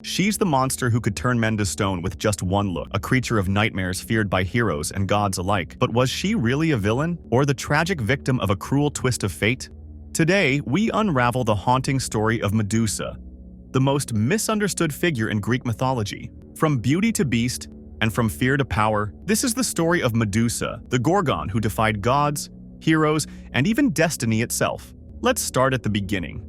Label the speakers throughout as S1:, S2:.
S1: She's the monster who could turn men to stone with just one look, a creature of nightmares feared by heroes and gods alike. But was she really a villain, or the tragic victim of a cruel twist of fate? Today, we unravel the haunting story of Medusa, the most misunderstood figure in Greek mythology. From beauty to beast, and from fear to power, this is the story of Medusa, the Gorgon who defied gods, heroes, and even destiny itself. Let's start at the beginning.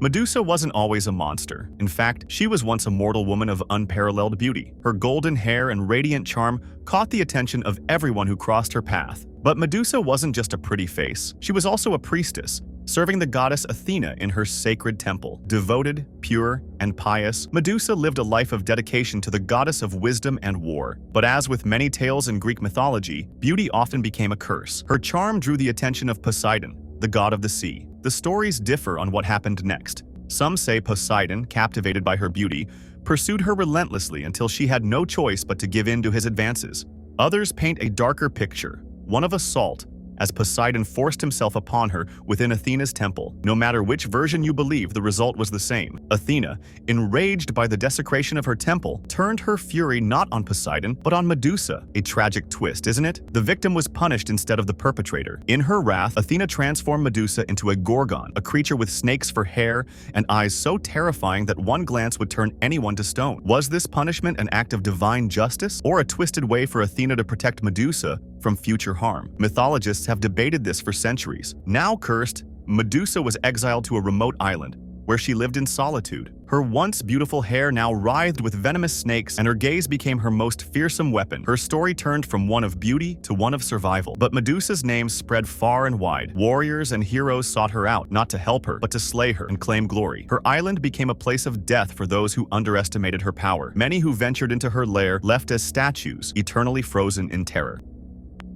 S1: Medusa wasn't always a monster. In fact, she was once a mortal woman of unparalleled beauty. Her golden hair and radiant charm caught the attention of everyone who crossed her path. But Medusa wasn't just a pretty face. She was also a priestess, serving the goddess Athena in her sacred temple. Devoted, pure, and pious, Medusa lived a life of dedication to the goddess of wisdom and war. But as with many tales in Greek mythology, beauty often became a curse. Her charm drew the attention of Poseidon, the god of the sea. The stories differ on what happened next. Some say Poseidon, captivated by her beauty, pursued her relentlessly until she had no choice but to give in to his advances. Others paint a darker picture, one of assault, as Poseidon forced himself upon her within Athena's temple. No matter which version you believe, the result was the same. Athena, enraged by the desecration of her temple, turned her fury not on Poseidon, but on Medusa. A tragic twist, isn't it? The victim was punished instead of the perpetrator. In her wrath, Athena transformed Medusa into a Gorgon, a creature with snakes for hair and eyes so terrifying that one glance would turn anyone to stone. Was this punishment an act of divine justice, or a twisted way for Athena to protect Medusa from future harm? Mythologists have debated this for centuries. Now cursed, Medusa was exiled to a remote island, where she lived in solitude. Her once beautiful hair now writhed with venomous snakes, and her gaze became her most fearsome weapon. Her story turned from one of beauty to one of survival. But Medusa's name spread far and wide. Warriors and heroes sought her out, not to help her, but to slay her and claim glory. Her island became a place of death for those who underestimated her power. Many who ventured into her lair left as statues, eternally frozen in terror.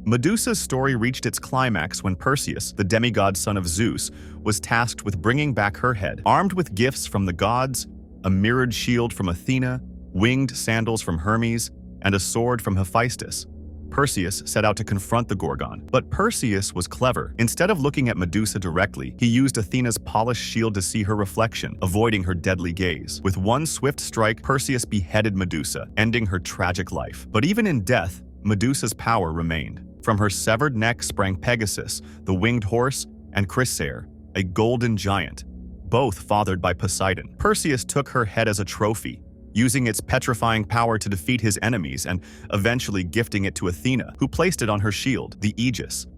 S1: Medusa's story reached its climax when Perseus, the demigod son of Zeus, was tasked with bringing back her head. Armed with gifts from the gods, a mirrored shield from Athena, winged sandals from Hermes, and a sword from Hephaestus, Perseus set out to confront the Gorgon. But Perseus was clever. Instead of looking at Medusa directly, he used Athena's polished shield to see her reflection, avoiding her deadly gaze. With one swift strike, Perseus beheaded Medusa, ending her tragic life. But even in death, Medusa's power remained. From her severed neck sprang Pegasus, the winged horse, and Chrysaor, a golden giant, both fathered by Poseidon. Perseus took her head as a trophy, using its petrifying power to defeat his enemies and eventually gifting it to Athena, who placed it on her shield, the Aegis.